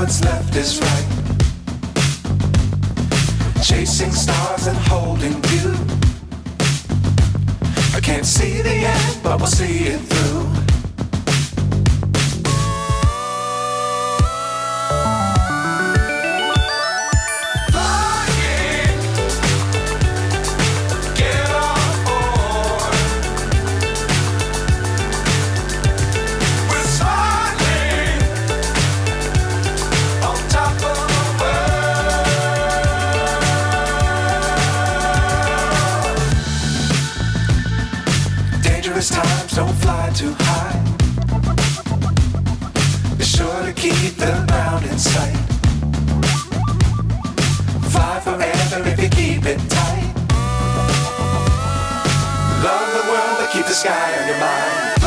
what's left is right. Chasing stars and holding you. I can't see the end, but we'll see it through. Times don't fly too high. Be sure to keep the ground in sight. Fly forever if you keep it tight. Love the world but keep the sky on your mind.